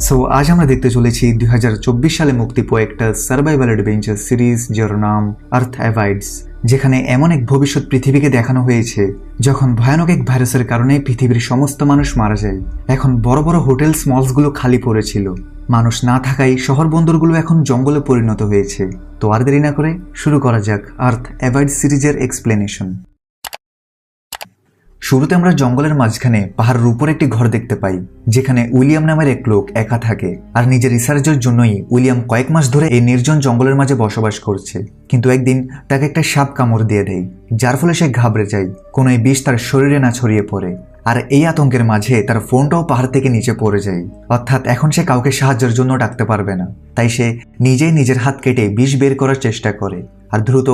So আজ আমরা দেখতে চলেছি 2024 সালে মুক্তি পাওয়া একটা সার্ভাইভাল অ্যাডভেঞ্চার সিরিজ যার নাম আর্থ অ্যাভাইডস, যেখানে এমন এক ভবিষ্যৎ পৃথিবীকে দেখানো হয়েছে যখন ভয়ানক এক ভাইরাসের কারণে পৃথিবীর সমস্ত মানুষ মারা যায়। এখন বড় বড় হোটেল স্মলসগুলো খালি পড়েছিল, মানুষ না থাকায় শহর বন্দরগুলো এখন জঙ্গলে পরিণত হয়েছে। তো আর দেরি না করে শুরু করা যাক আর্থ অ্যাভাইডস সিরিজের এক্সপ্লেনেশন। শুরুতে আমরা জঙ্গলের মাঝখানে পাহাড়ের উপর একটি ঘর দেখতে পাই, যেখানে উইলিয়াম নামের এক লোক একা থাকে। আর নিজের রিসার্চের জন্যই উইলিয়াম কয়েক মাস ধরে এই নির্জন জঙ্গলের মাঝে বসবাস করছে। কিন্তু একদিন তাকে একটা সাপ কামড় দিয়ে দেয়, যার ফলে সে ঘাবড়ে যায় কোনো এই বিষ তার শরীরে না ছড়িয়ে পড়ে। আর এই আতঙ্কের মাঝে তার ফোনটাও পাহাড় থেকে নিচে পড়ে যায়, অর্থাৎ এখন সে কাউকে সাহায্যের জন্য ডাকতে পারবে না। তাই সে নিজেই নিজের হাত কেটে বিষ বের করার চেষ্টা করে আর দ্রুত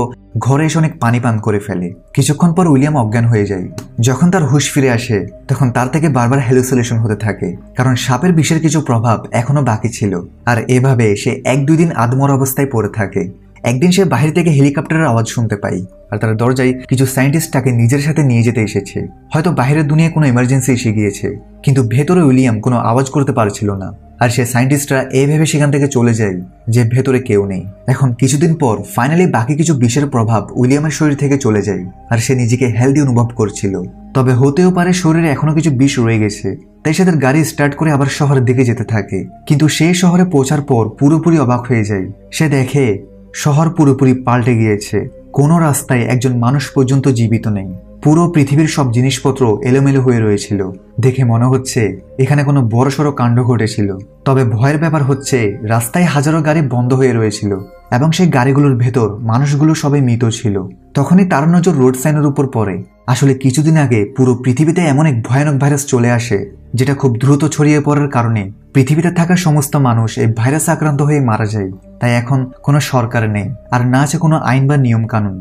ঘরে এসে অনেক পানি পান করে ফেলে। কিছুক্ষণ পর উইলিয়াম অজ্ঞান হয়ে যায়। যখন তার হুঁশ ফিরে আসে তখন তার থেকে বারবার হ্যালুসিনেশন হতে থাকে, কারণ সাপের বিষের কিছু প্রভাব এখনো বাকি ছিল। আর এভাবে সে 1-2 দিন আধমরা অবস্থায় পড়ে থাকে। একদিন সে বাহির থেকে হেলিকপ্টারের আওয়াজ শুনতে পায়, আর তার দরজায় কিছু সায়েন্টিস্ট তাকে নিজের সাথে নিয়ে যেতে এসেছে। হয়তো বাইরের দুনিয়ায় কোনো ইমার্জেন্সি এসে গিয়েছে, কিন্তু ভেতরে উইলিয়াম কোনো আওয়াজ করতে পারছিল না। আর সে সায়েন্টিস্টরা এই ভেবে সেখান থেকে চলে যায় যে ভেতরে কেউ নেই। এখন কিছুদিন পর ফাইনালি বাকি কিছু বিষের প্রভাব উইলিয়ামের শরীর থেকে চলে যায়, আর সে নিজেকে হেলদি অনুভব করছিল। তবে হতেও পারে শরীরে এখনো কিছু বিষ রয়ে গেছে। তাই সে তার গাড়ি স্টার্ট করে আবার শহরের দিকে যেতে থাকে। কিন্তু সেই শহরে পৌঁছার পর পুরোপুরি অবাক হয়ে যায়। সে দেখে শহর পুরোপুরি পাল্টে গিয়েছে। কোনো রাস্তায় একজন মানুষ পর্যন্ত জীবিত নেই। পুরো পৃথিবীর সব জিনিসপত্র এলোমেলো হয়ে রয়েছিল। দেখে মনে হচ্ছে এখানে কোনো বড়সড় কাণ্ড ঘটেছিল। তবে ভয়ের ব্যাপার হচ্ছে রাস্তায় হাজারো গাড়ি বন্ধ হয়ে রয়েছিল, এবং সেই গাড়িগুলোর ভেতর মানুষগুলো সবাই মৃত ছিল। তখনই তার নজর রোড সাইনের উপর পড়ে। আসলে কিছুদিন আগে পুরো পৃথিবীতে এমন এক ভয়ানক ভাইরাস চলে আসে, যেটা খুব দ্রুত ছড়িয়ে পড়ার কারণে পৃথিবীতে থাকা সমস্ত মানুষ এই ভাইরাসে আক্রান্ত হয়ে মারা যায়। তাই এখন কোনো সরকার নেই, আর না আছে কোনো আইন বা নিয়ম কানুন।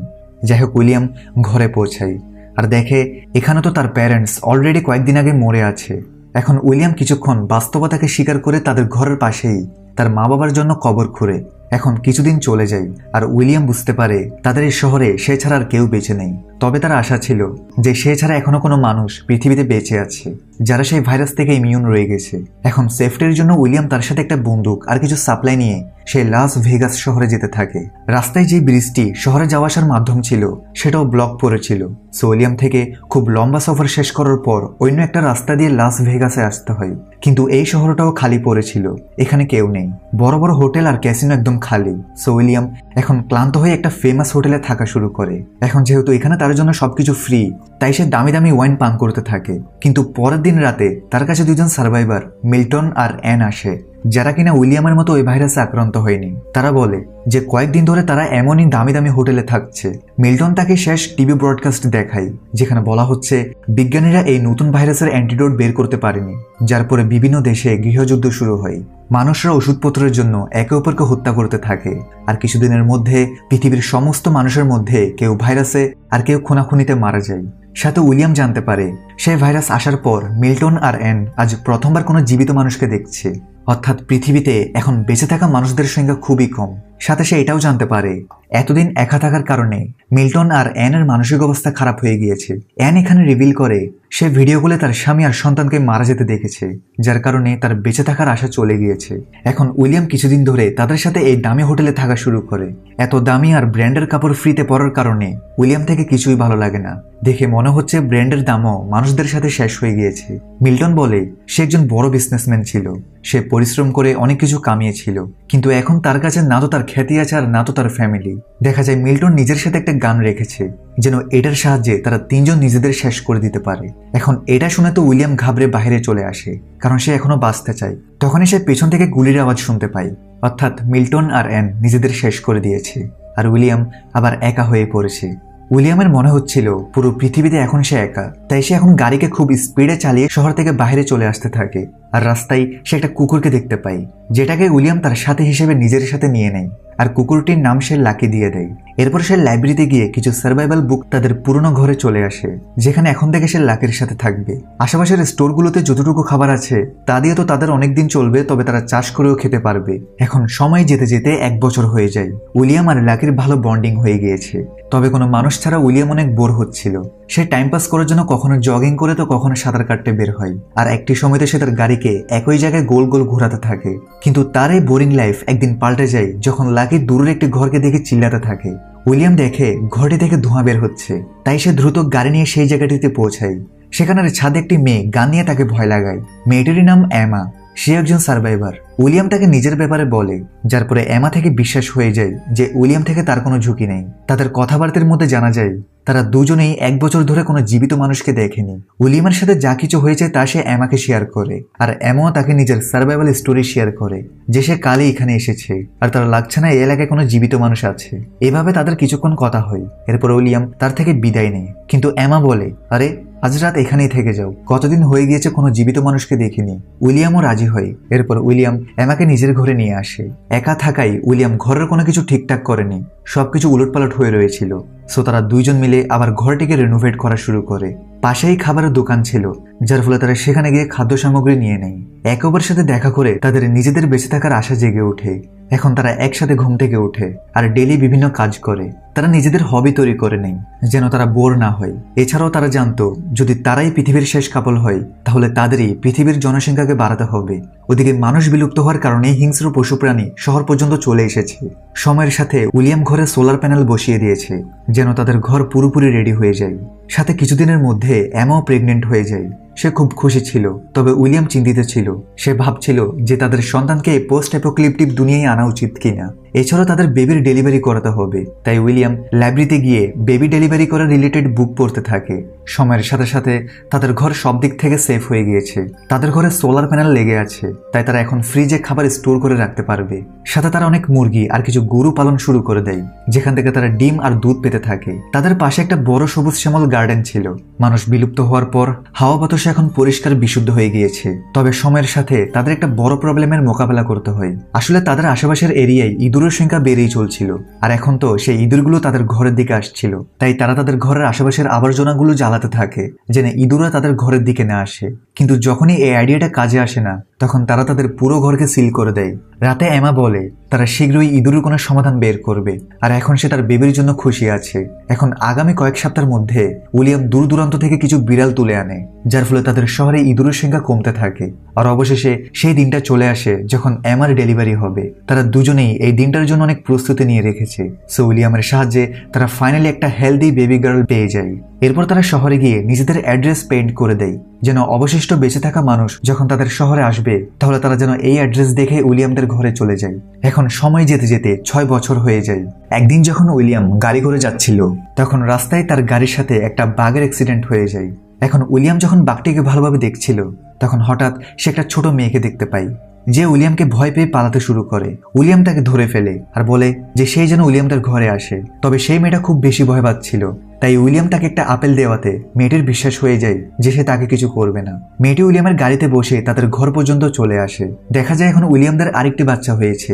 যাই হোক, উইলিয়াম ঘরে পৌঁছায় আর দেখে এখানে তো তার প্যারেন্টস অলরেডি কয়েকদিন আগে মরে আছে। এখন উইলিয়াম কিছুক্ষণ বাস্তবতাকে স্বীকার করে তাদের ঘরের পাশেই তার মা বাবার জন্য কবর খুঁড়ে। এখন কিছুদিন চলে যায়, আর উইলিয়াম বুঝতে পারে তাদের এই শহরে সে ছাড়া আর কেউ বেঁচে নেই। তবে তার আশা ছিল যে সে ছাড়া এখনো কোনো মানুষ পৃথিবীতে বেঁচে আছে যারা সেই ভাইরাস থেকে ইমিউন রয়ে গেছে। এখন সেফটির জন্য উইলিয়াম তার সাথে একটা বন্দুক আর কিছু সাপ্লাই নিয়ে সে লাস ভেগাস শহরে যেতে থাকে। রাস্তায় যে ব্রিজটি শহরে যাওয়া আসার মাধ্যম ছিল সেটাও ব্লক পড়েছিল। সো উইলিয়াম থেকে খুব লম্বা সফর শেষ করার পর অন্য একটা রাস্তা দিয়ে লাস ভেগাসে আসতে হয়। কিন্তু এই শহরটাও খালি পড়েছিল, এখানে কেউ নেই। বড় বড় হোটেল আর ক্যাসিনো একদম খালি। সো উইলিয়াম এখন ক্লান্ত হয়ে একটা ফেমাস হোটেলে থাকা শুরু করে। এখন যেহেতু এখানে তার জন্য সবকিছু ফ্রি, তাই সে দামি দামি ওয়াইন পান করতে থাকে। কিন্তু পরের দিন রাতে তার কাছে দুজন সার্ভাইভার মিল্টন আর অ্যান আসে, যারা কিনা উইলিয়ামের মতো ওই ভাইরাসে আক্রান্ত হয়নি। তারা বলে যে কয়েকদিন ধরে তারা এমনই দামি দামি হোটেলে থাকছে। মিল্টন তাকে শেষ টিভি ব্রডকাস্ট দেখায়, যেখানে বলা হচ্ছে বিজ্ঞানীরা এই নতুন ভাইরাসের অ্যান্টিডোট বের করতে পারেনি, যার পরে বিভিন্ন দেশে গৃহযুদ্ধ শুরু হয়। মানুষরা ওষুধপত্রের জন্য একে অপরকে হত্যা করতে থাকে। আর কিছুদিনের মধ্যে পৃথিবীর সমস্ত মানুষের মধ্যে কেউ ভাইরাসে আর কেউ খুনাখুনিতে মারা যায়। সাথে উইলিয়াম জানতে পারে সেই ভাইরাস আসার পর মিল্টন আর অ্যান আজ প্রথমবার কোনো জীবিত মানুষকে দেখছে, অর্থাৎ পৃথিবীতে এখন বেঁচে থাকা মানুষদের সংখ্যা খুবই কম। সাথে সে এটাও জানতে পারে এতদিন একা থাকার কারণে মিল্টন আর অ্যানের মানসিক অবস্থা খারাপ হয়ে গিয়েছে। অ্যান এখানে রিভিল করে সে ভিডিওগুলো তার স্বামী আর সন্তানকে মারা যেতে দেখেছে, যার কারণে তার বেঁচে থাকার আশা চলে গিয়েছে। এখন উইলিয়াম কিছুদিন ধরে তাদের সাথে এই দামি হোটেলে থাকা শুরু করে। এত দামি আর ব্র্যান্ডের কাপড় ফ্রিতে পরার কারণে উইলিয়াম থেকে কিছুই ভালো লাগে না। দেখে মনে হচ্ছে ব্র্যান্ডের দামও মানুষদের সাথে শেষ হয়ে গিয়েছে। মিল্টন বলে সে একজন বড় বিজনেসম্যান ছিল, সে পরিশ্রম করে অনেক কিছু কামিয়েছিল, কিন্তু এখন তার কাছে না তো তার খ্যাতি আছে আর না তো তার ফ্যামিলি। দেখা যায় মিল্টন নিজের সাথে একটা গান রেখেছে, যেন এটার সাহায্যে তারা তিনজন নিজেদের শেষ করে দিতে পারে। এখন এটা শুনে তো উইলিয়াম ঘাবড়ে বাইরে চলে আসে, কারণ সে এখনো বাঁচতে চায়। তখনই সে পেছন থেকে গুলির আওয়াজ শুনতে পায়, অর্থাৎ মিল্টন আর অ্যান নিজেদের শেষ করে দিয়েছে, আর উইলিয়াম আবার একা হয়ে পড়েছে। উইলিয়ামের মনে হচ্ছিল পুরো পৃথিবীতে এখন সে একা। তাই সে এখন গাড়িকে খুব স্পিডে চালিয়ে শহর থেকে বাইরে চলে আসতে থাকে। আর রাস্তায় সে একটা কুকুরকে দেখতে পায়, যেটাকে উইলিয়াম তার সাথে হিসেবে নিজের সাথে নিয়ে নেয়। আর কুকুরটির নাম সে লাকি দিয়ে দেয়। এরপর সে লাইব্রেরিতে গিয়ে কিছু সার্ভাইভাল বুক তাদের পুরনো ঘরে চলে আসে, যেখানে এখন থেকে সে লাকির সাথে থাকবে। আশেপাশের স্টোরগুলোতে যতটুকু খাবার আছে তা দিয়ে তো তাদের অনেকদিন চলবে, তবে তারা চাষ করেও খেতে পারবে। এখন সময় যেতে যেতে 1 বছর হয়ে যায়। উইলিয়াম আর লাকির ভালো বন্ডিং হয়ে গিয়েছে। তবে কোনো মানুষ ছাড়া উইলিয়াম অনেক বোর হচ্ছিল। সে টাইম পাস করার জন্য কখনো জগিং করে তো কখনো সাঁতার কাটতে বের হয়, আর একটি সময়তে সে তার গাড়িকে একই জায়গায় গোল গোল ঘোরাতে থাকে। কিন্তু তার এই বোরিং লাইফ একদিন পাল্টে যায় যখন লাকি দূরের একটি ঘরকে দেখে চিল্লাতে থাকে। উইলিয়াম দেখে ঘরটি থেকে ধোঁয়া বের হচ্ছে, তাই সে দ্রুত গাড়ি নিয়ে সেই জায়গাটিতে পৌঁছায়। সেখানের ছাদে একটি মেয়ে গান নিয়ে তাকে ভয় লাগায়। মেয়েটির নাম এমা, সে একজন সার্ভাইভার। উইলিয়াম তাকে নিজের ব্যাপারে বলে, যার পরে এমা থেকে বিশ্বাস হয়ে যায় যে উইলিয়াম থেকে তার কোনো ঝুঁকি নেই। তাদের কথাবার্তার মধ্যে জানা যায় তারা দুজনেই 1 বছর ধরে কোনো জীবিত মানুষকে দেখেনি। উইলিয়ামের সাথে যা কিছু হয়েছে তা সে এমাকে শেয়ার করে, আর এমাও তাকে নিজের সার্ভাইভাল স্টোরি শেয়ার করে যে সে কালই এখানে এসেছে আর তার লাগছে না এই এলাকায় কোনো জীবিত মানুষ আছে। এভাবে তাদের কিছুক্ষণ কথা হয়। এরপর উইলিয়াম তার থেকে বিদায় নেয়, কিন্তু এমা বলে, আরে আজ রাত এখানেই থেকে যাও, কতদিন হয়ে গিয়েছে কোনো জীবিত মানুষকে দেখিনি। উইলিয়ামও রাজি হয়। এরপর উইলিয়াম এমাকে নিজের ঘরে নিয়ে আসে। একা থাকায় উইলিয়াম ঘরের কোনো কিছু ঠিকঠাক করেনি, সবকিছু উলটপালট হয়ে রয়েছিল। সো তারা দুইজন মিলে আবার ঘরটিকে রেনোভেট করা শুরু করে। পাশেই খাবারের দোকান ছিল, যার ফলে তারা সেখানে গিয়ে খাদ্য সামগ্রী নিয়ে নেয়। একে অপরের সাথে দেখা করে তাদের নিজেদের বেঁচে থাকার আশা জেগে ওঠে। এখন তারা একসাথে ঘুম থেকে ওঠে আর ডেইলি বিভিন্ন কাজ করে। তারা নিজেদের হবি তৈরি করে নেয় যেন তারা বোর না হয়। এছাড়াও তারা জানতো যদি তারাই পৃথিবীর শেষ কাপল হয় তাহলে তাদেরই পৃথিবীর জনসংখ্যাকে বাড়াতে হবে। ওদিকে মানুষ বিলুপ্ত হওয়ার কারণে হিংস্র পশু প্রাণী শহর পর্যন্ত চলে এসেছে। সময়ের সাথে উইলিয়াম ঘরে সোলার প্যানেল বসিয়ে দিয়েছে যেন তাদের ঘর পুরোপুরি রেডি হয়ে যায়। সাথে কিছুদিনের মধ্যে এমাও প্রেগনেন্ট হয়ে যায়। সে খুব খুশি ছিল, তবে উইলিয়াম চিন্তিত ছিল। সে ভাবছিল যে তাদের সন্তানকে পোস্ট অ্যাপোক্যালিপটিক দুনিয়ায় আনা উচিত কিনা। এছাড়াও তাদের বেবির ডেলিভারি করাতে হবে, তাই উইলিয়াম লাইব্রেরিতে গিয়ে বেবি ডেলিভারি করা রিলেটেড বুক পড়তে থাকে। সময়ের সাথে সাথে তাদের ঘর সব দিক থেকে সেফ হয়ে গিয়েছে। তাদের ঘরে সোলার প্যানেল লেগে আছে, তাই তারা এখন ফ্রিজে খাবার স্টোর করে রাখতে পারবে। সাথে তারা অনেক মুরগি আর কিছু গরু পালন শুরু করে দেয়, যেখান থেকে তারা ডিম আর দুধ পেতে থাকে। তাদের পাশে একটা বড় সবুজ শ্যামল গার্ডেন ছিল। মানুষ বিলুপ্ত হওয়ার পর হাওয়া বাতাসে এখন পরিষ্কার বিশুদ্ধ হয়ে গিয়েছে। তবে সময়ের সাথে তাদের একটা বড় প্রবলেমের মোকাবেলা করতে হয়। আসলে তাদের আশেপাশের এরিয়ায় ইঁদুরের সংখ্যা বেড়েই চলছিল, আর এখন তো সেই ইঁদুরগুলো তাদের ঘরের দিকে আসছিল। তাই তারা তাদের ঘরের আশেপাশের আবর্জনাগুলো জ্বালাতে থাকে যেন ইঁদুররা তাদের ঘরের দিকে না আসে। কিন্তু যখনই এই আইডিয়াটা কাজে আসে না, তখন তারা তাদের পুরো ঘরকে সিল করে দেয়। রাতে এমা বলে তারা শীঘ্রই ইঁদুরের কোনো সমাধান বের করবে, আর এখন সে তার বেবির জন্য খুশি আছে। এখন আগামী কয়েক সপ্তাহের মধ্যে উইলিয়াম দূর দূরান্ত থেকে কিছু বিড়াল তুলে আনে, যার ফলে তাদের শহরে ইঁদুরের সংখ্যা কমতে থাকে। আর অবশেষে সেই দিনটা চলে আসে যখন এমার ডেলিভারি হবে। তারা দুজনেই এই দিনটার জন্য অনেক প্রস্তুতি নিয়ে রেখেছে। সো উইলিয়ামের সাহায্যে তারা ফাইনালি একটা হেলদি বেবি গার্ল পেয়ে যায়। এরপর তারা শহরে গিয়ে নিজেদের অ্যাড্রেস পেইন্ট করে দেয় যেন অবশিষ্ট বেঁচে থাকা মানুষ যখন তাদের শহরে আসবে তাহলে তারা যেন এই অ্যাড্রেস দেখে উইলিয়ামদের ঘরে চলে যায়। এখন সময় যেতে যেতে 6 বছর হয়ে যায়। একদিন যখন উইলিয়াম গাড়ি করে যাচ্ছিল, তখন রাস্তায় তার গাড়ির সাথে একটা বাঘের অ্যাক্সিডেন্ট হয়ে যায়। এখন উইলিয়াম যখন বাঘটিকে ভালোভাবে দেখছিল, তখন হঠাৎ সে একটা ছোট মেয়েকে দেখতে পায় যে উইলিয়ামকে ভয় পেয়ে পালাতে শুরু করে। উইলিয়াম তাকে ধরে ফেলে আর বলে যে সেই যেন উইলিয়ামদের ঘরে আসে। তবে সেই মেয়েটা খুব বেশি ভয় পাচ্ছিল, তাই উইলিয়াম তাকে একটা আপেল দেওয়াতে মেয়েটির বিশ্বাস হয়ে যায় যে সে তাকে কিছু করবে না। মেয়েটি উইলিয়ামের গাড়িতে বসে তাদের ঘর পর্যন্ত চলে আসে। দেখা যায় এখন উইলিয়ামদের আরেকটি বাচ্চা হয়েছে।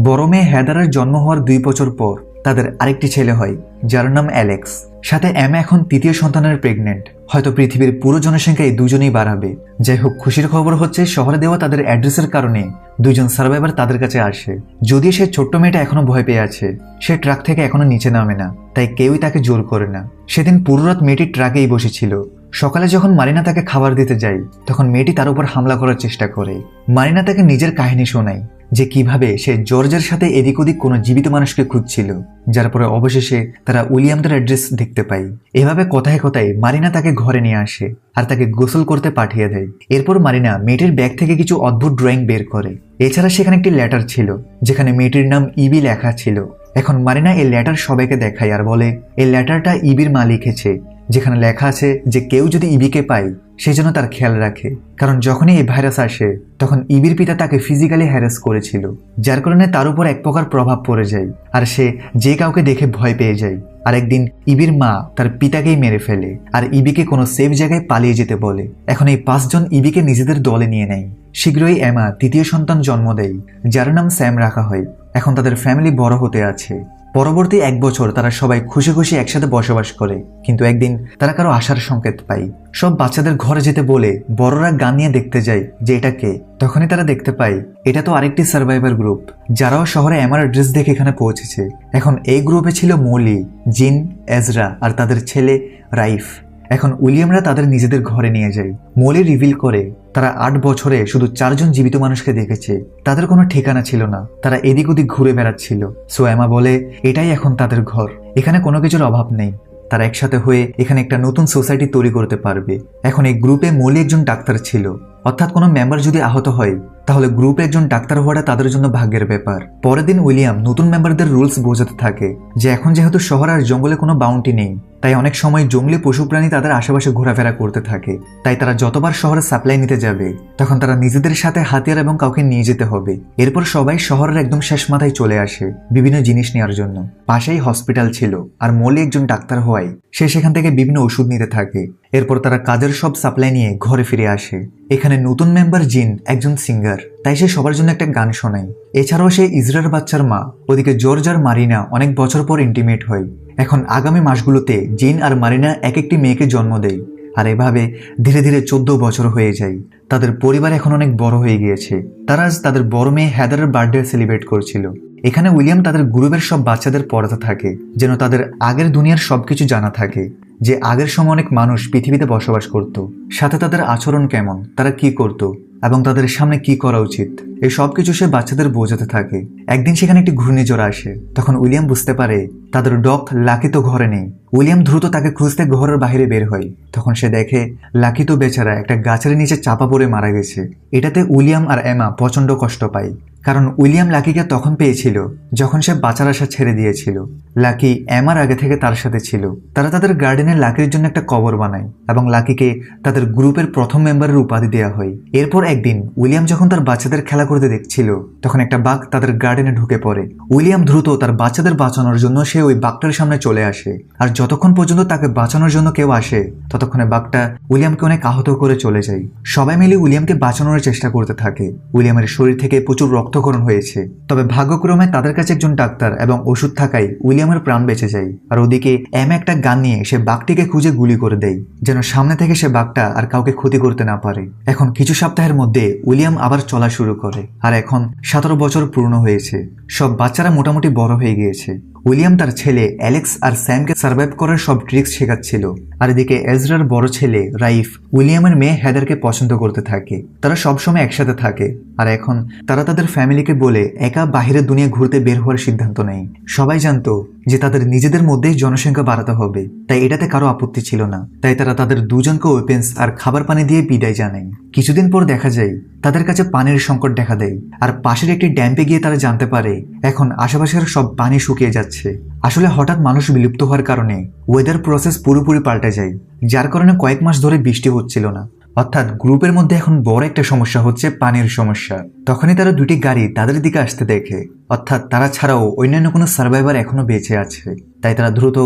বড় মেয়ে হেদারের জন্ম হওয়ার 2 বছর পর তাদের আরেকটি ছেলে হয়, যার নাম অ্যালেক্স। সাথে এমা এখন 3য় সন্তানের প্রেগনেন্ট। হয়তো পৃথিবীর পুরো জনসংখ্যা এই দুজনেই বাড়াবে। যাই হোক, খুশির খবর হচ্ছে শহরে দেওয়া তাদের অ্যাড্রেসের কারণে 2জন সার্ভাইভার তাদের কাছে আসে। যদিও সেই ছোট্ট মেয়েটা এখনো ভয় পেয়ে আছে, সে ট্রাক থেকে এখনো নিচে নামে না, তাই কেউই তাকে জোর করে না। সেদিন পুরো রাত মেয়েটি ট্রাকেই বসেছিল। সকালে যখন মারিনা তাকে খাবার দিতে যায়, তখন মেয়েটি তার উপর হামলা করার চেষ্টা করে। মারিনা তাকে নিজের কাহিনী শোনায় যে কিভাবে সে জর্জের সাথে এদিক ওদিক কোনো জীবিত মানুষকে খুঁজছিল, যার পরে অবশেষে তারা উইলিয়ামদের অ্যাড্রেস দেখতে পায়। এভাবে কথায় কথায় মারিনা তাকে ঘরে নিয়ে আসে আর তাকে গোসল করতে পাঠিয়ে দেয়। এরপর মারিনা মেয়েটির ব্যাগ থেকে কিছু অদ্ভুত ড্রয়িং বের করে। এছাড়া সেখানে একটি লেটার ছিল যেখানে মেয়েটির নাম ইবি লেখা ছিল। এখন মারিনা এই লেটার সবাইকে দেখায় আর বলে এই লেটারটা ইবির মা লিখেছে, যেখানে লেখা আছে যে কেউ যদি ইবিকে পায় সেই জন্য তার খেয়াল রাখে, কারণ যখনই এই ভাইরাস আসে তখন ইবির পিতা তাকে ফিজিক্যালি হ্যারাস করেছিল, যার কারণে তার উপর এক প্রকার প্রভাব পড়ে যায় আর সে যে কাউকে দেখে ভয় পেয়ে যায়। আর একদিন ইবির মা তার পিতাকেই মেরে ফেলে আর ইবিকে কোনো সেফ জায়গায় পালিয়ে যেতে বলে। এখন এই 5 জন ইবিকে নিজেদের দলে নিয়ে নেয়। শীঘ্রই এমা 3য় সন্তান জন্ম দেয়, যার নাম স্যাম রাখা হয়। এখন তাদের ফ্যামিলি বড় হতে আছে। পরবর্তী 1 বছর তারা সবাই খুশি খুশি একসাথে বসবাস করে। কিন্তু একদিন তারা কারো আসার সংকেত পায়। সব বাচ্চাদের ঘরে যেতে বলে বড়রা গান নিয়ে দেখতে যায় যে এটা কে। তখনই তারা দেখতে পায় এটা তো আরেকটি সার্ভাইভার গ্রুপ, যারাও শহরে এমার অ্যাড্রেস দেখে এখানে পৌঁছেছে। এখন এই গ্রুপে ছিল মলি, জিন, এজরা আর তাদের ছেলে রাইফ। এখন উইলিয়ামরা তাদের নিজেদের ঘরে নিয়ে যায়। মলি রিভিল করে তারা 8 বছরে শুধু 4 জন জীবিত মানুষকে দেখেছে। তাদের কোনো ঠিকানা ছিল না, তারা এদিক ওদিক ঘুরে বেড়াচ্ছিল। সো এমা বলে এটাই এখন তাদের ঘর, এখানে কোনো কিছুর অভাব নেই। তারা একসাথে হয়ে এখানে একটা নতুন সোসাইটি তৈরি করতে পারবে। এখন এই গ্রুপে মলি একজন ডাক্তার ছিল, অর্থাৎ কোনো মেম্বার যদি আহত হয় তাহলে গ্রুপে একজন ডাক্তার হওয়াটা তাদের জন্য ভাগ্যের ব্যাপার। পরের দিন উইলিয়াম নতুন মেম্বারদের রুলস বোঝাতে থাকে যে এখন যেহেতু শহর আর জঙ্গলে কোনো বাউন্টি নেই, তাই অনেক সময় জঙ্গলি পশু প্রাণী তাদের আশেপাশে ঘোরাফেরা করতে থাকে। তাই তারা যতবার শহরে সাপ্লাই নিতে যাবে তখন তারা নিজেদের সাথে হাতিয়ার এবং কাউকে নিয়ে যেতে হবে। এরপর সবাই শহরের একদম শেষ মাথায় চলে আসে বিভিন্ন জিনিস নেওয়ার জন্য। পাশেই হসপিটাল ছিল আর মলি একজন ডাক্তার হওয়ায় সে সেখান থেকে বিভিন্ন ওষুধ নিতে থাকে। এরপর তারা কাজের সব সাপ্লাই নিয়ে ঘরে ফিরে আসে। এখানে নতুন মেম্বার জিন একজন সিঙ্গার, তাই সে সবার জন্য একটা গান শোনায়। এছাড়াও সে ইজরার বাচ্চার মা। ওদিকে জর্জ আর মারিনা অনেক বছর পর ইন্টিমেট হয়। এখন আগামী মাসগুলোতে জিন আর মারিনা এক একটি মেয়েকে জন্ম দেয়। আর এভাবে ধীরে ধীরে 14 বছর হয়ে যায়। তাদের পরিবার এখন অনেক বড় হয়ে গিয়েছে। তারা আজ তাদের বড় মেয়ে হেদারের বার্থডে সেলিব্রেট করছিল। এখানে উইলিয়াম তাদের গ্রুপের সব বাচ্চাদের পড়াতে থাকে যেন তাদের আগের দুনিয়ার সবকিছু জানা থাকে, যে আগের সময় অনেক মানুষ পৃথিবীতে বসবাস করত, সাথে তাদের আচরণ কেমন, তারা কি করত এবং তাদের সামনে কি করা উচিত, এই সব কিছু সে বাচ্চাদের বোঝাতে থাকে। একদিন সেখানে একটি ঘূর্ণিঝড় আসে। তখন উইলিয়াম বুঝতে পারে তাদের ডগ লাকি তো ঘরে নেই। উইলিয়াম দ্রুত তাকে খুঁজতে ঘরের বাইরে বের হয়। তখন সে দেখে লাকি তো বেচারা একটা গাছের নিচে চাপা পড়ে মারা গেছে। এটাতে উইলিয়াম আর এমা প্রচন্ড কষ্ট পায়, কারণ উইলিয়াম লাকিকে তখন পেয়েছিল যখন সে বাঁচার আশা ছেড়ে দিয়েছিল। লাকি এমার আগে থেকে তার সাথে ছিল। তারা তাদের গার্ডেনে লাকির জন্য একটা কবর বানায় এবং লাকিকে তাদের গ্রুপের প্রথম মেম্বারের উপাধি দেওয়া হয়। এরপর একদিন উইলিয়াম যখন তার বাচ্চাদের খেলা করতে দেখছিল তখন একটা বাঘ তাদের গার্ডেনে ঢুকে পড়ে। উইলিয়াম দ্রুত তার বাচ্চাদের বাঁচানোর জন্য সে ওই বাঘটার সামনে চলে আসে। আর যতক্ষণ পর্যন্ত তাকে বাঁচানোর জন্য কেউ আসে ততক্ষণে বাঘটা উইলিয়ামকে অনেক আহত করে চলে যায়। সবাই মিলে উইলিয়ামকে বাঁচানোর চেষ্টা করতে থাকে। উইলিয়ামের শরীর থেকে প্রচুর রক্তক্ষরণ হয়েছে, তবে ভাগ্যক্রমে তাদের কাছে একজন ডাক্তার এবং ওষুধ থাকায় উইলিয়ামের প্রাণ বেঁচে যায়। আর ওদিকে এম একটা গান নিয়ে সে বাঘটিকে খুঁজে গুলি করে দেয় যেন সামনে থেকে সে বাঘটা আর কাউকে ক্ষতি করতে না পারে। এখন কিছু সপ্তাহের মধ্যে উইলিয়াম আবার চলা শুরু করে আর এখন 17 বছর পূর্ণ হয়েছে। সব বাচ্চারা মোটামুটি বড় হয়ে গিয়েছে। উইলিয়াম তার ছেলে অ্যালেক্স আর স্যামকে সার্ভাইভ করার সব ট্রিক্স শেখাচ্ছিল। আর এদিকে এজরার বড় ছেলে রাইফ উইলিয়ামের মেয়ে হেদারকে পছন্দ করতে থাকে। তারা সবসময় একসাথে থাকে। আর এখন তারা তাদের ফ্যামিলিকে বলে একা বাহিরের দুনিয়া ঘুরতে বের হওয়ার সিদ্ধান্ত নেয়। সবাই জানতো যে তাদের নিজেদের মধ্যেই জনসংখ্যা বাড়াতে হবে, তাই এটাতে কারো আপত্তি ছিল না। তাই তারা তাদের দুজনকে ওয়েপেন্স আর খাবার পানি দিয়ে বিদায় জানায়। কিছুদিন পর দেখা যায় তাদের কাছে পানির সংকট দেখা দেয়। আর পাশের একটি ড্যাম্পে গিয়ে তারা জানতে পারে এখন আশেপাশের সব পানি শুকিয়ে যাচ্ছে। আসলে হঠাৎ মানুষ বিলুপ্ত হওয়ার কারণে ওয়েদার প্রসেস পুরোপুরি পাল্টে যায়, যার কারণে কয়েক মাস ধরে বৃষ্টি হচ্ছিল না। অর্থাৎ গ্রুপের মধ্যে এখন বড় একটা সমস্যা হচ্ছে পানির সমস্যা। তখনই তারা দুটি গাড়ি তাদের দিকে আসতে দেখে, অর্থাৎ তারা ছাড়াও অন্যান্য কোনো সার্ভাইভার এখনো বেঁচে আছে। তাই তারা দ্রুত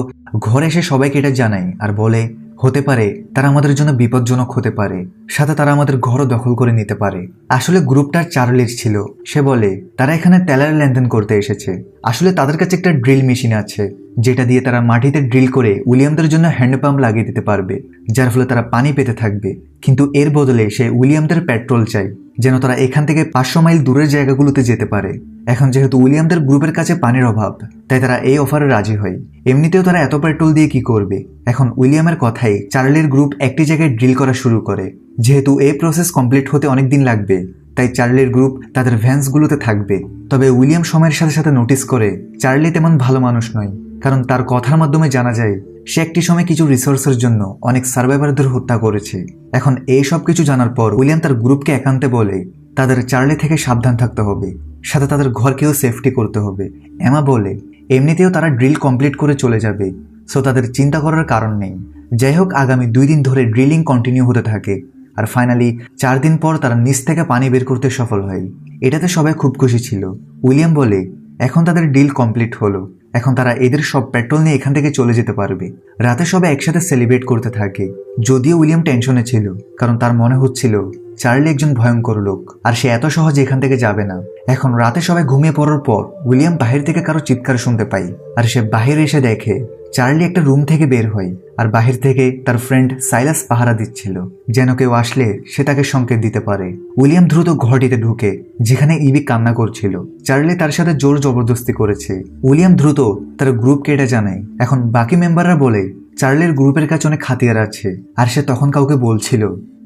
ঘরে এসে সবাইকে এটা জানায় আর বলে হতে পারে তারা আমাদের জন্য বিপজ্জনক হতে পারে, সাথে তারা আমাদের ঘরও দখল করে নিতে পারে। আসলে গ্রুপটার চার্লির ছিল। সে বলে তারা এখানে তেলের লেনদেন করতে এসেছে। আসলে তাদের কাছে একটা ড্রিল মেশিন আছে যেটা দিয়ে তারা মাটিতে ড্রিল করে উইলিয়ামদের জন্য হ্যান্ডপাম্প লাগিয়ে দিতে পারবে, যার ফলে তারা পানি পেতে থাকবে। কিন্তু এর বদলে সে উইলিয়ামদের পেট্রোল চাই যেন তারা এখান থেকে 500 মাইল দূরের জায়গাগুলোতে যেতে পারে। এখন যেহেতু উইলিয়ামদের গ্রুপের কাছে পানির অভাব, তাই তারা এই অফারে রাজি হয়। এমনিতেও তারা এত পেট্রোল দিয়ে কি করবে। এখন উইলিয়ামের কথাই চার্লির গ্রুপ একটি জায়গায় ড্রিল করা শুরু করে। যেহেতু এই প্রসেস কমপ্লিট হতে অনেক দিন লাগবে, তাই চার্লির গ্রুপ তাদের ভ্যান্সগুলোতে থাকবে। তবে উইলিয়াম সময়ের সাথে সাথে নোটিস করে চার্লি তেমন ভালো মানুষ নয়, কারণ তার কথার মাধ্যমে জানা যায় সে একটি সময় কিছু রিসোর্সের জন্য অনেক সার্ভাইভারদের হত্যা করেছে। এখন এই সব কিছু জানার পর উইলিয়াম তার গ্রুপকে একান্তে বলে তাদের চার্লি থেকে সাবধান থাকতে হবে, সাথে তাদের ঘরকেও সেফটি করতে হবে। এমা বলে এমনিতেও তারা ড্রিল কমপ্লিট করে চলে যাবে, সো তাদের চিন্তা করার কারণ নেই। যাই হোক, আগামী 2 দিন ধরে ড্রিলিং কন্টিনিউ হতে থাকে আর ফাইনালি 4 দিন পর তারা নিচ থেকে পানি বের করতে সফল হয়। এটাতে সবাই খুব খুশি ছিল। উইলিয়াম বলে এখন তাদের ডিল কমপ্লিট হলো, এখন তারা এদের সব পেট্রোল নিয়ে এখান থেকে চলে যেতে পারবে। রাতে সবাই একসাথে সেলিব্রেট করতে থাকে। যদিও উইলিয়াম টেনশনে ছিল, কারণ তার মনে হচ্ছিল চার্লি একজন ভয়ঙ্কর লোক, আর সে এত সহজে এখান থেকে যাবে না। এখন রাতে সবাই ঘুমিয়ে পড়ার পর উইলিয়াম বাহির থেকে কারো চিৎকার শুনতে পায়, আর সে বাহিরে এসে দেখে চার্লি একটা রুম থেকে বের হয়, আর বাহির থেকে তার ফ্রেন্ড সাইলাস পাহারা দিচ্ছিল, যেন কেউ আসলে সে তাকে সংকেত দিতে পারে। উইলিয়াম দ্রুত ঘরটিতে ঢুকে, যেখানে ইভি কান্না করছিল। চার্লি তার সাথে জোর জবরদস্তি করেছে। উইলিয়াম দ্রুত তার গ্রুপকে এটা জানায়। এখন বাকি মেম্বাররা বলে চার্লির গ্রুপের কাছে অনেক হাতিয়ার আছে, আর সে তখন কাউকে বলছিল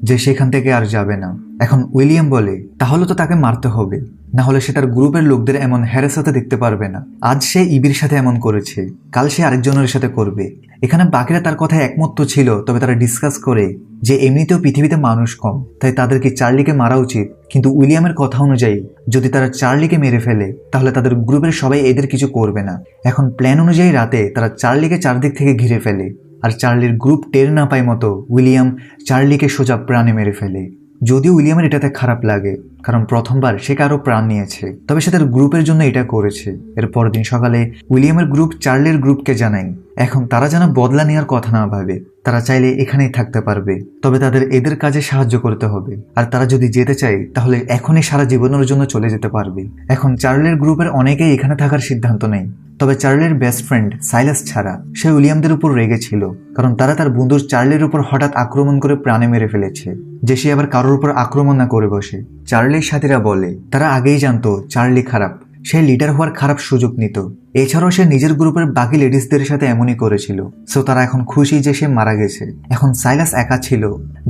যে সেখান থেকে আর যাবে না। এখন উইলিয়াম বলে তাহলে তো তাকে মারতে হবে, না হলে সে তার গ্রুপের লোকদের এমন হ্যারাস হতে দেখতে পারবে না। আজ সে ইবির সাথে এমন করেছে, কাল সে আরেকজনের সাথে করবে। এখানে বাকিরা তার কথায় একমত তো ছিল, তবে তারা ডিসকাস করে যে এমনিতেও পৃথিবীতে মানুষ কম, তাই তাদেরকে চার্লিকে মারা উচিত। কিন্তু উইলিয়ামের কথা অনুযায়ী যদি তারা চার্লিকে মেরে ফেলে তাহলে তাদের গ্রুপের সবাই এদের কিছু করবে না। এখন প্ল্যান অনুযায়ী রাতে তারা চার্লিকে চারদিক থেকে ঘিরে ফেলে, আর চার্লির গ্রুপ টের না পায় মতো উইলিয়াম চার্লিকে সোজা প্রাণে মেরে ফেলে। যদিও উইলিয়ামের এটাতে খারাপ লাগে, কারণ প্রথমবার সে কারো প্রাণ নিয়েছে, তবে সে তার গ্রুপের জন্য এটা করেছে। এর পরের দিন সকালে উইলিয়ামের গ্রুপ চার্লির গ্রুপকে জানায় এখন তারা যেন বদলা নেওয়ার কথা না ভাবে, তারা চাইলে এখানেই থাকতে পারবে, তবে তাদের এদের কাজে সাহায্য করতে হবে। আর তারা যদি যেতে চায় তাহলে এখনই সারা জীবনের জন্য চলে যেতে পারবে। এখন চার্লির গ্রুপের অনেকেই এখানে থাকার সিদ্ধান্ত নেয়, তবে চার্লির বেস্ট ফ্রেন্ড সাইলাস ছাড়া। সে উইলিয়ামদের উপর রেগেছিল, কারণ তারা তার বন্ধু চার্লির উপর হঠাৎ আক্রমণ করে প্রাণে মেরে ফেলেছে, যে সে আবার কারোর উপর আক্রমণ না করে বসে। চার্লির সাথীরা বলে তারা আগেই জানতো চার্লি খারাপ, সে লিডার হওয়ার খারাপ সুযোগ নিত। এছাড়াও সে নিজের গ্রুপের বাকি লেডিসদের সাথে এমনই করেছিল, সো তারা এখন খুশি যে সে মারা গেছে। এখন সাইলাস একা ছিল,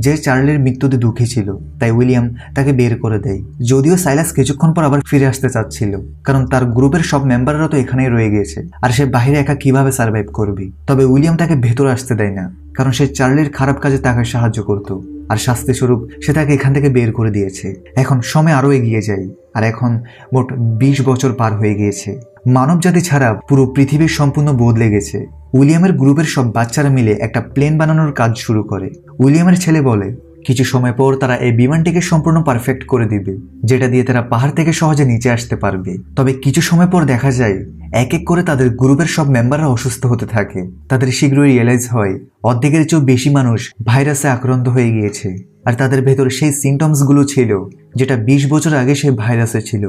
যে চার্লির মৃত্যুতে দুঃখী ছিল, তাই উইলিয়াম তাকে বের করে দেয়। যদিও সাইলাস কিছুক্ষণ পর আবার ফিরে আসতে চাচ্ছিল, কারণ তার গ্রুপের সব মেম্বাররা তো এখানেই রয়ে গিয়েছে, আর সে বাইরে একা কিভাবে সার্ভাইভ করবে। তবে উইলিয়াম তাকে ভেতরে আসতে দেয় না, কারণ সে চার্লির খারাপ কাজে তাকে সাহায্য করত, আর শাস্তি স্বরূপ সে তাকে এখান থেকে বের করে দিয়েছে। এখন সময় আরো এগিয়ে যায়, আর এখন মোট 20 বছর পার হয়ে গিয়েছে। মানব জাতি ছাড়া পুরো পৃথিবীর সম্পূর্ণ বদলে গেছে। উইলিয়ামের গ্রুপের সব বাচ্চারা মিলে একটা প্লেন বানানোর কাজ শুরু করে। উইলিয়ামের ছেলে বলে কিছু সময় পর তারা এই বিমানটিকে সম্পূর্ণ পারফেক্ট করে দিবে, যেটা দিয়ে তারা পাহাড় থেকে সহজে নিচে আসতে পারবে। তবে কিছু সময় পর দেখা যায় এক এক করে তাদের গ্রুপের সব মেম্বাররা অসুস্থ হতে থাকে। তাদের শীঘ্রই রিয়েলাইজ হয় অর্ধেকের চেয়েও বেশি মানুষ ভাইরাসে আক্রান্ত হয়ে গিয়েছে, আর তাদের ভেতর সেই সিমটমস গুলো ছিল যেটা 20 বছর আগে সেই ভাইরাসে ছিল।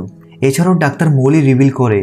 এছাড়াও ডাক্তার মলি রিভিল করে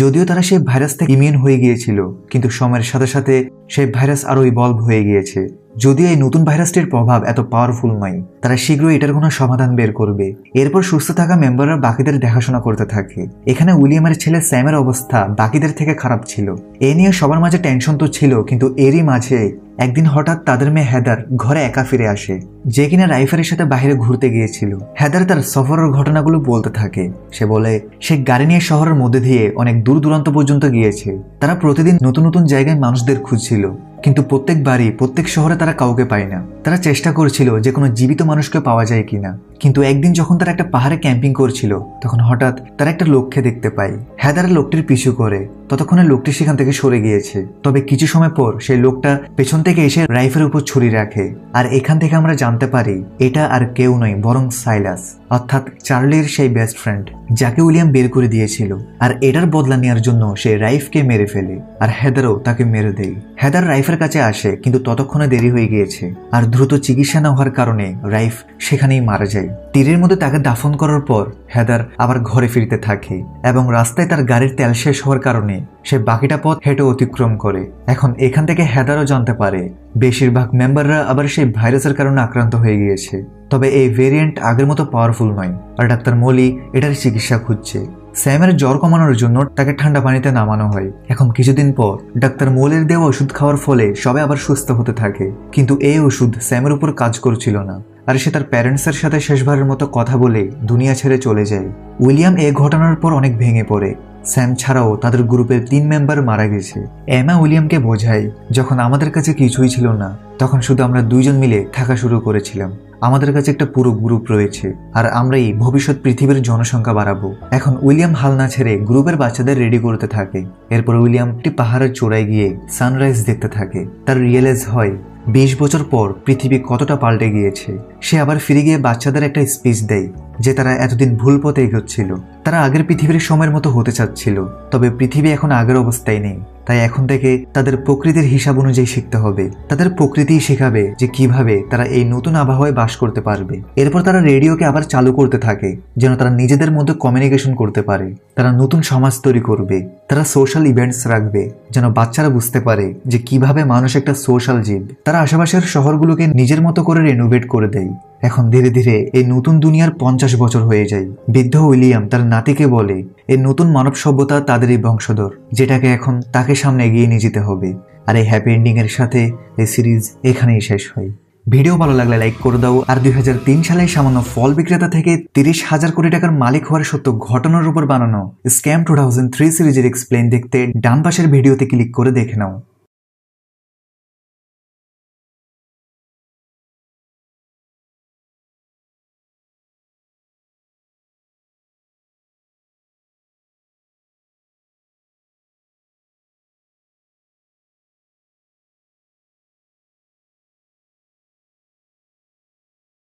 যদিও তারা সেই ভাইরাস থেকে ইমিউন হয়ে গিয়েছিল, কিন্তু সময়ের সাথে সাথে সেই ভাইরাস আরো ইভলভ হয়ে গিয়েছে। যদিও এই নতুন ভাইরাসটির প্রভাব এত পাওয়ারফুল নয়, তারা শীঘ্রই এটার কোনো সমাধান বের করবে। এরপর সুস্থ থাকা মেম্বাররা বাকিদের দেখাশোনা করতে থাকে। এখানে উইলিয়ামের ছেলে স্যামের অবস্থা বাকিদের থেকে খারাপ ছিল। এ নিয়ে সবার মাঝে টেনশন তো ছিল, কিন্তু এরই মাঝে একদিন হঠাৎ তাদের মেয়ে হেদার ঘরে একা ফিরে আসে, যে কিনা রাইফারের সাথে বাইরে ঘুরতে গিয়েছিল। হেদার তার সফরের ঘটনাগুলো বলতে থাকে। সে বলে সে গাড়ি নিয়ে শহরের মধ্যে দিয়ে অনেক দূর দূরান্ত পর্যন্ত গিয়েছে। তারা প্রতিদিন নতুন নতুন জায়গায় মানুষদের খুঁজছিল, কিন্তু প্রত্যেকবারই প্রত্যেক শহরে তারা কাউকে পায় না। তারা চেষ্টা করছিল যে কোনো জীবিত মানুষকে পাওয়া যায় কিনা। কিন্তু একদিন যখন তারা একটা পাহাড়ে ক্যাম্পিং করছিল, তখন হঠাৎ তারা একটা লোককে দেখতে পায়। হেদার লোকটির পিছু করে, ততক্ষণে লোকটি সেখান থেকে সরে গিয়েছে। তবে কিছু সময় পর সেই লোকটা পেছন থেকে এসে রাইফেলের উপর ছুরি রাখে, আর এখান থেকে আমরা জানতে পারি এটা আর কেউ নয় বরং সাইলাস, অর্থাৎ চার্লির সেই বেস্ট ফ্রেন্ড, যাকে উইলিয়াম বের করে দিয়েছিল। আর এটার বদলা নেওয়ার জন্য সে রাইফকে মেরে ফেলে, আর হেদারও তাকে মেরে দেয়। হেদার রাইফের কাছে আসে, কিন্তু ততক্ষণে দেরি হয়ে গিয়েছে, আর দ্রুত চিকিৎসা না হওয়ার কারণে রাইফ সেখানেই মারা যায়। তীরের মধ্যে তাকে দাফন করার পর হেদার আবার ঘরে ফিরতে থাকে, এবং রাস্তায় তার গাড়ির তেল শেষ হওয়ার কারণে সে বাকিটা পথ হেঁটে অতিক্রম করে। এখন এখান থেকে হেদারও জানতে পারে বেশিরভাগ মেম্বাররা আবার সেই ভাইরাসের কারণে আক্রান্ত হয়ে গিয়েছে। তবে এই ভেরিয়েন্ট আগের মতো পাওয়ারফুল নয়, আর ডাক্তার মলি এটার চিকিৎসা খুঁজছে। স্যামের জ্বর কমানোর জন্য তাকে ঠান্ডা পানিতে নামানো হয়। এখন কিছুদিন পর ডাক্তার মোলের দেওয়া ওষুধ খাওয়ার ফলে সবাই আবার সুস্থ হতে থাকে, কিন্তু এই ওষুধ স্যামের উপর কাজ করছিল না, আর সে তার প্যারেন্টসের সাথে শেষবারের মতো কথা বলে দুনিয়া ছেড়ে চলে যায়। উইলিয়াম এই ঘটনার পর অনেক ভেঙে পড়ে। স্যাম ছাড়াও তাদের গ্রুপের 3 মেম্বার মারা গেছে। এমা উইলিয়ামকে বোঝায় যখন আমাদের কাছে কিছুই ছিল না, তখন শুধু আমরা 2 জন মিলে থাকা শুরু করেছিলাম। আমাদের কাছে একটা পুরো গ্রুপ রয়েছে, আর আমরাই ভবিষ্যৎ পৃথিবীর জনসংখ্যা বাড়াবো। এখন উইলিয়াম হাল না ছেড়ে গ্রুপের বাচ্চাদের রেডি করতে থাকে। এরপর উইলিয়াম একটি পাহাড়ের চূড়ায় গিয়ে সানরাইজ দেখতে থাকে। তার রিয়েলাইজ হয় 20 বছর পর পৃথিবী কতটা পাল্টে গিয়েছে। সে আবার ফিরে গিয়ে বাচ্চাদের একটা স্পিচ দেয়, যে তারা এতদিন ভুল পথে এগোচ্ছিল। তারা আগের পৃথিবীর সময়ের মতো হতে চাচ্ছিল, তবে পৃথিবী এখন আগের অবস্থায় নেই। তাই এখন থেকে তাদের প্রকৃতির হিসাব অনুযায়ী শিখতে হবে। তাদের প্রকৃতিই শেখাবে যে কিভাবে তারা এই নতুন আবহাওয়ায় বাস করতে পারবে। এরপর তারা রেডিওকে আবার চালু করতে থাকে যেন তারা নিজেদের মধ্যে কমিউনিকেশন করতে পারে। তারা নতুন সমাজ তৈরি করবে। তারা সোশ্যাল ইভেন্টস রাখবে যেন বাচ্চারা বুঝতে পারে যে কিভাবে মানুষ একটা সোশ্যাল জীব। তারা আশেপাশের শহরগুলোকে নিজের মতো করে রেনোভেট করে দেয়। এখন ধীরে ধীরে এই নতুন দুনিয়ার 50 বছর হয়ে যায়। বৃদ্ধ উইলিয়াম তার নাতিকে বলে এই নতুন মানব সভ্যতা তাদেরই বংশধর, যেটাকে এখন তাকে সামনে এগিয়ে নিয়ে যেতে হবে। আর এই হ্যাপি এন্ডিং এর সাথে এই সিরিজ এখানেই শেষ হয়। ভিডিও ভালো লাগলে লাইক করে দাও। আর 2003 সালে সামান্য ফল বিক্রেতা থেকে 30,000 কোটি টাকার মালিক হওয়ার সত্য ঘটনার উপর বানানো স্ক্যাম 2003 সিরিজের এক্সপ্লেইন দেখতে ডান পাশের ভিডিওতে ক্লিক করে দেখে নাও।